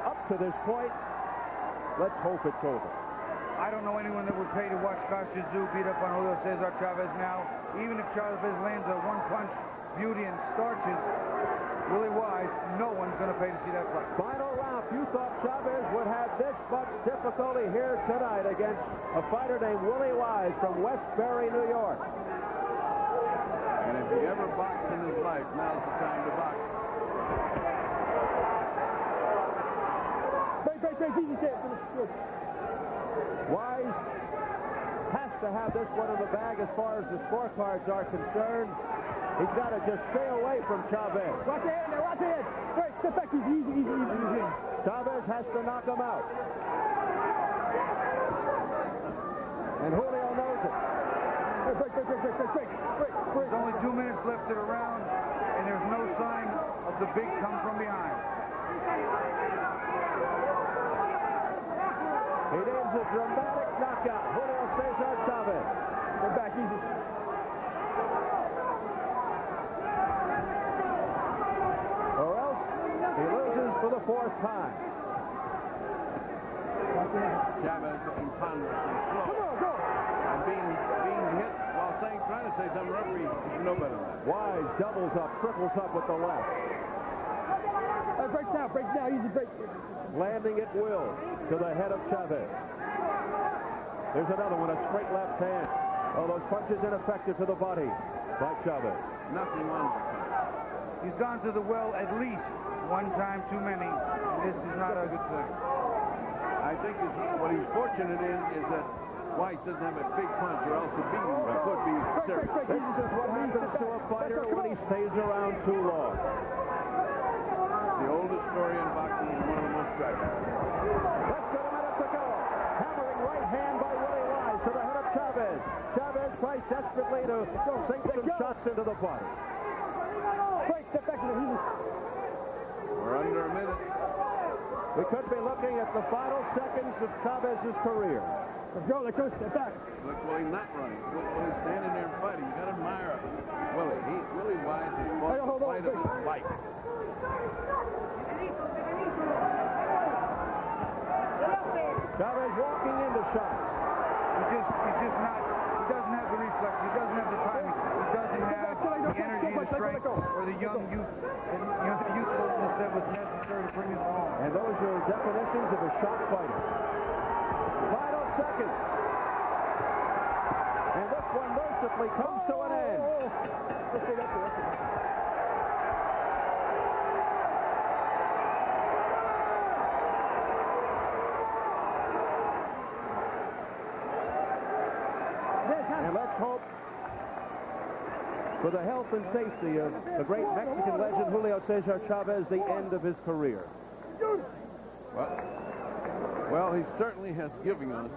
up to this point, let's hope it's over. I don't know anyone that would pay to watch Kostya Tszyu beat up on Julio Cesar Chavez now. Even if Chavez lands a one-punch beauty and starches Willy Wise, no one's going to pay to see that fight. Final round. You thought Chavez would have this much difficulty here tonight against a fighter named Willy Wise from Westbury, New York. And if he ever boxed in his life, now's the time to box. Wise has to have this one in the bag as far as the scorecards are concerned. He's got to just stay away from Chavez. Watch the head, watch the head. Wait, step back, easy. Chavez has to knock him out. And Julio knows it. Break. There's only 2 minutes left to the round, and there's no sign of the big come from behind. He needs a dramatic knockout. Julio Cesar Chavez. Go back, easy. Or else he loses for the 4th time. Chavez looking ponderous and slow. Come on, go. And being hit while trying to say something, referee should know better than that. Wise doubles up, triples up with the left. Break now, easy break. Landing at will to the head of Chavez. There's another one, a straight left hand. Oh, those punches ineffective to the body by Chavez. Nothing on it. He's gone to the well at least one time too many, and this is not a good thing. I think what he's fortunate in is that Wise doesn't have a big punch, or else the beating could be serious. This is what happens to a fighter when he stays around too long. The oldest story in boxing is one of the most tragic. Less than a minute to go. Hammering right hand by Willy Wise to the head of Chavez. Chavez tries desperately to sink some shots into the body. Step back to the heel. We're under a minute. We could be looking at the final seconds of Chavez's career. Let's go, step back. Look, Willie not running. Look, Willie standing there and fighting. You got to admire Willie. Willie Wise has fought the fight of his life. Chavez walking into shots. He doesn't have the reflex. He doesn't have the timing. He doesn't have the energy, the strength, or the young youthfulness that was necessary to bring this home. And those are definitions of a shot fighter. Final seconds. And this one mercifully comes to an end. And let's hope for the health and safety of the great Mexican legend Julio Cesar Chavez, the end of his career. Well, he certainly has given us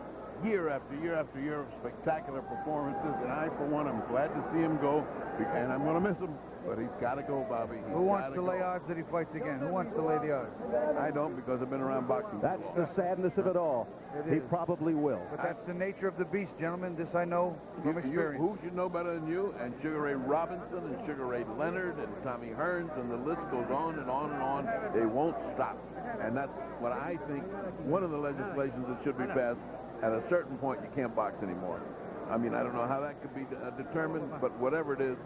year after year after year of spectacular performances, and I, for one, am glad to see him go, and I'm going to miss him, but he's got to go, Bobby. Who wants to lay odds that he fights again? Who wants to lay the odds? I don't, because I've been around boxing. That's the sadness of it all. He probably will. But that's the nature of the beast, gentlemen. This I know from experience. Who should know better than you? And Sugar Ray Robinson and Sugar Ray Leonard and Tommy Hearns, and the list goes on and on and on. They won't stop. And that's what I think one of the legislations that should be passed. At a certain point, you can't box anymore. I mean, I don't know how that could be determined, but whatever it is,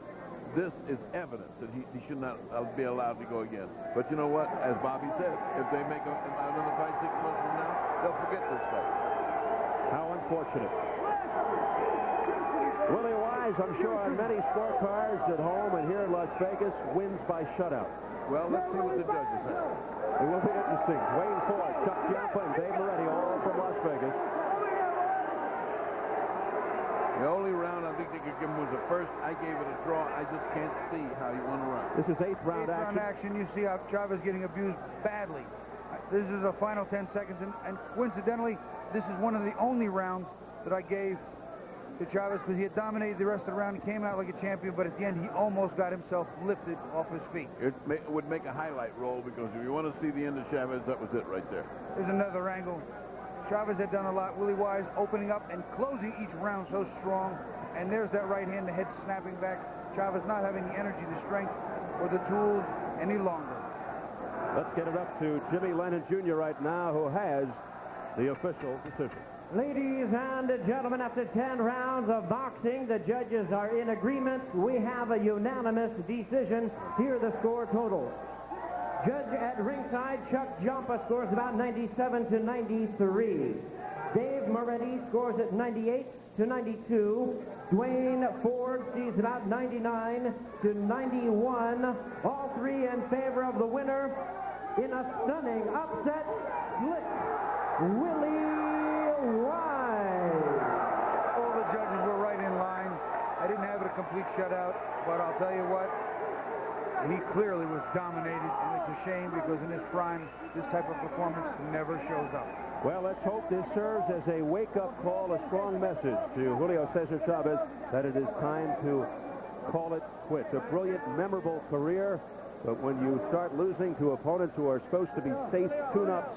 this is evidence that he should not be allowed to go again. But you know what? As Bobby said, if they make another fight 6 months from now, they'll forget this fight. How unfortunate. Willie Wise, I'm sure on many scorecards at home and here in Las Vegas, wins by shutout. Well, let's see what the judges have. It will be interesting. Wayne Ford, Chuck Giampa, and Dave Moretti, all from Las Vegas. The only round I think they could give him was the first. I gave it a draw. I just can't see how he won a round. This is eighth round action. You see how Chavez getting abused badly. This is the final 10 seconds, and coincidentally, this is one of the only rounds that I gave to Chavez because he had dominated the rest of the round. He came out like a champion, but at the end, he almost got himself lifted off his feet. It would make a highlight roll because if you want to see the end of Chavez, that was it right there. There's another angle. Chavez had done a lot. Willie Wise opening up and closing each round so strong. And there's that right hand, the head snapping back. Chavez not having the energy, the strength, or the tools any longer. Let's get it up to Jimmy Lennon Jr. right now, who has the official decision. Ladies and gentlemen, after 10 rounds of boxing, the judges are in agreement. We have a unanimous decision. Here are the score total. Judge at ringside, Chuck Giampa scores about 97 to 93. Dave Moretti scores at 98 to 92. Dwayne Ford sees about 99 to 91. All three in favor of the winner in a stunning upset split. Willie Wise. All the judges were right in line. I didn't have it a complete shutout, but I'll tell you what, he clearly was dominated, and it's a shame because in his prime, this type of performance never shows up. Well, let's hope this serves as a wake-up call, a strong message to Julio Cesar Chavez that it is time to call it quits. A brilliant, memorable career, but when you start losing to opponents who are supposed to be safe tune-ups,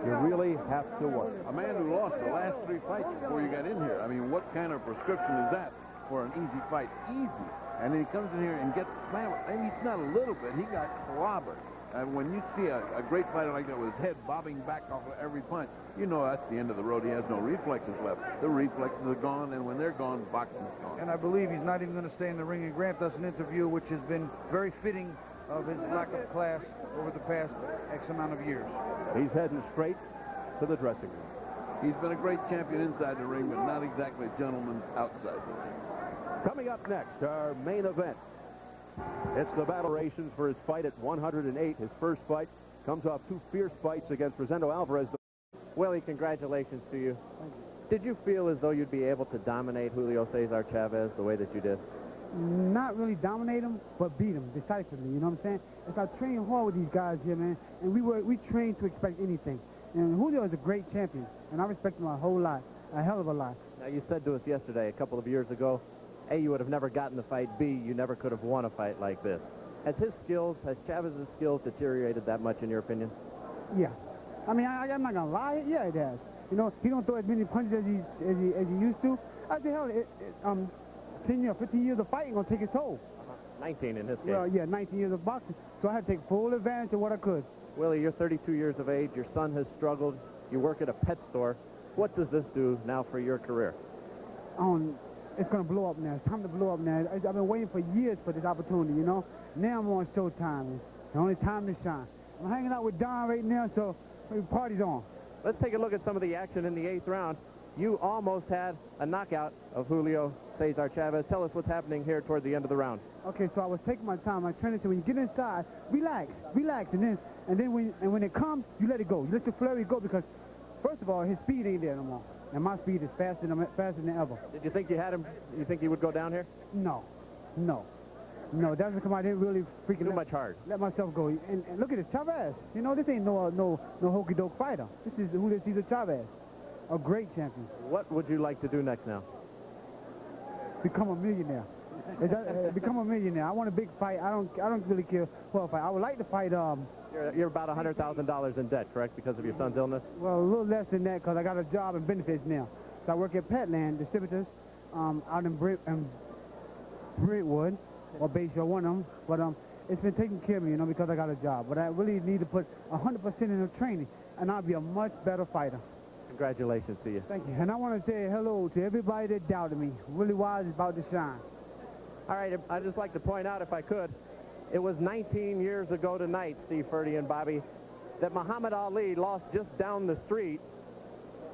you really have to work. A man who lost the last 3 fights before you got in here. I mean, what kind of prescription is that for an easy fight? Easy. And then he comes in here and gets slammed. And he's not a little bit. He got clobbered. And when you see a great fighter like that with his head bobbing back off of every punch, you know that's the end of the road. He has no reflexes left. The reflexes are gone, and when they're gone, boxing's gone. And I believe he's not even going to stay in the ring and grant us an interview, which has been very fitting of his lack of class over the past X amount of years. He's heading straight to the dressing room. He's been a great champion inside the ring, but not exactly a gentleman outside the ring. Coming up next, our main event. It's the battle rations for his fight at 108. His first fight comes off 2 fierce fights against Rosendo Alvarez. Willie, congratulations to you. Did you feel as though you'd be able to dominate Julio Cesar Chavez the way that you did? Not really dominate him, but beat him decisively, you know what I'm saying? It's like training hard with these guys here, man, and we trained to expect anything. And Julio is a great champion, and I respect him a whole lot, a hell of a lot. Now, you said to us yesterday, a couple of years ago, A, you would have never gotten the fight, B, you never could have won a fight like this. Has Chavez's skills deteriorated that much in your opinion? Yeah. I mean, I'm not going to lie, yeah, it has. You know, he don't throw as many punches as he used to. I said, hell, 10 years, 15 years of fighting gonna take its toll. 19 in his case. Well, yeah, 19 years of boxing. So I had to take full advantage of what I could. Willie, you're 32 years of age. Your son has struggled. You work at a pet store. What does this do now for your career? It's going to blow up now. It's time to blow up now. I've been waiting for years for this opportunity, you know. Now I'm on Showtime. It's the only time to shine. I'm hanging out with Don right now, so the party's on. Let's take a look at some of the action in the 8th round. You almost had a knockout of Julio Cesar Chavez. Tell us what's happening here toward the end of the round. Okay, so I was taking my time. My trainer said, when you get inside, relax, and then when it comes, you let it go. You let your flurry go because, first of all, his speed ain't there no more, and my speed is faster than ever. Did you think you had him? You think he would go down here? No. That's because I didn't really freaking Too much hard. Let myself go. And look at this, Chavez. You know, this ain't no hokey doke fighter. This is Julio Cesar Chavez, a great champion. What would you like to do next now? Become a millionaire. Become a millionaire. I want a big fight. I don't really care who I fight. I would like to fight. You're about $100,000 in debt, correct, because of your son's illness? Well, a little less than that because I got a job and benefits now. So I work at Petland Distributors out in Brentwood or Bayshore, one of them. But it's been taking care of me, you know, because I got a job. But I really need to put 100% in the training, and I'll be a much better fighter. Congratulations to you. Thank you. And I want to say hello to everybody that doubted me. Willy Wise is about to shine. All right, I'd just like to point out, if I could, it was 19 years ago tonight, Steve Ferdy and Bobby, that Muhammad Ali lost just down the street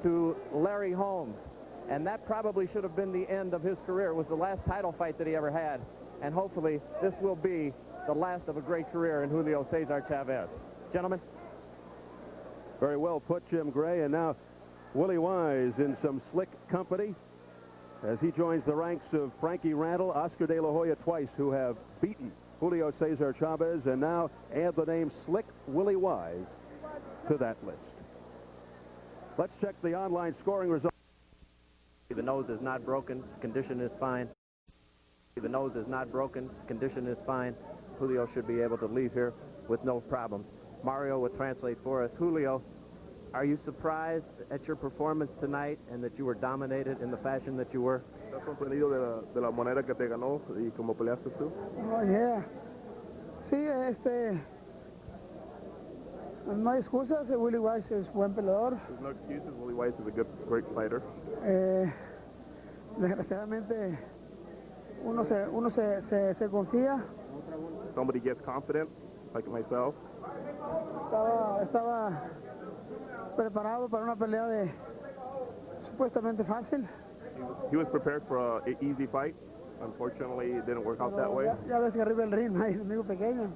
to Larry Holmes. And that probably should have been the end of his career. It was the last title fight that he ever had. And hopefully this will be the last of a great career in Julio Cesar Chavez. Gentlemen. Very well put, Jim Gray. And now Willy Wise in some slick company as he joins the ranks of Frankie Randall, Oscar De La Hoya twice, who have beaten Julio Cesar Chavez, and now add the name Slick Willy Wise to that list. Let's check the online scoring results. The nose is not broken. Condition is fine. The nose is not broken. Condition is fine. Julio should be able to leave here with no problems. Mario will translate for us. Julio, are you surprised at your performance tonight and that you were dominated in the fashion that you were? ¿Estás sorprendido de la manera que te ganó y cómo peleaste tú? Oh, yeah. Sí, no hay excusas. Willy Wise es buen peleador. There's no excuses. Willy Wise is a great fighter. Desgraciadamente, uno se confía. Somebody gets confident, like myself. Estaba preparado para una pelea de supuestamente fácil. He was prepared for an easy fight. Unfortunately, it didn't work out that way. Ya ves que arriba del ring hay enemigo pequeño.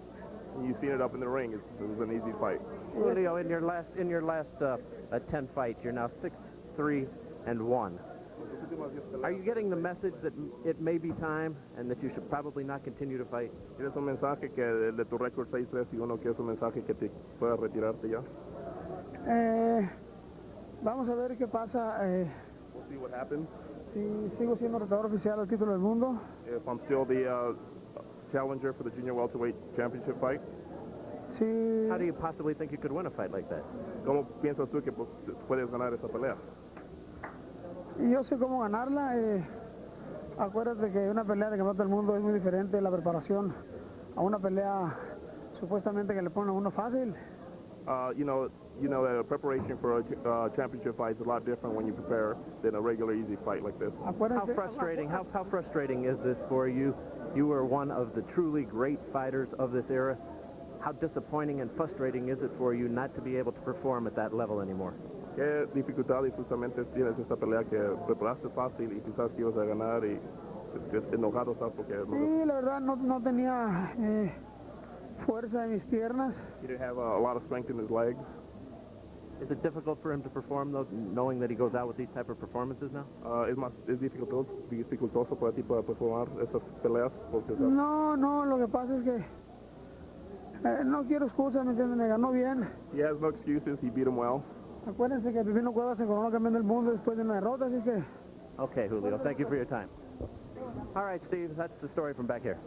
You've seen it up in the ring. It was an easy fight. Julio, in your last 10 fights, you're now 6-3-1. Are you getting the message that it may be time and that you should probably not continue to fight? ¿Tienes un mensaje que de tu récord 6-3-1 que es un mensaje que te puedas retirarte ya? Vamos a ver qué pasa. We'll see what happens. Si sigo siendo retador oficial al título del mundo. If I'm still the challenger for the junior welterweight championship fight. Sí. How do you possibly think you could win a fight like that? ¿Cómo piensas tú que puedes ganar esa pelea? Yo sé cómo ganarla. Acuérdate que una pelea de campeonato del mundo es muy diferente la preparación a una pelea supuestamente que le ponen a uno fácil. You know that a preparation for a championship fight is a lot different when you prepare than a regular easy fight like this. How frustrating is this for you? You were one of the truly great fighters of this era. How disappointing and frustrating is it for you not to be able to perform at that level anymore? ¿Qué dificultades justamente tienes esta pelea que preparaste fácil y quizás ibas a ganar y enojado estás porque... Sí, la verdad no tenía fuerza en mis piernas. He didn't have a lot of strength in his legs. Is it difficult for him to perform, though, knowing that he goes out with these type of performances now? Es dificultoso para ti para performar estas peleas porque... No, lo que pasa es que no quiero excusas, ¿me entiendes? Me ganó bien. He has no excuses, he beat him well. Acuérdense que Pipino Cuevas se coronó campeón del mundo después de una derrota, así que... Okay, Julio, thank you for your time. All right, Steve, that's the story from back here.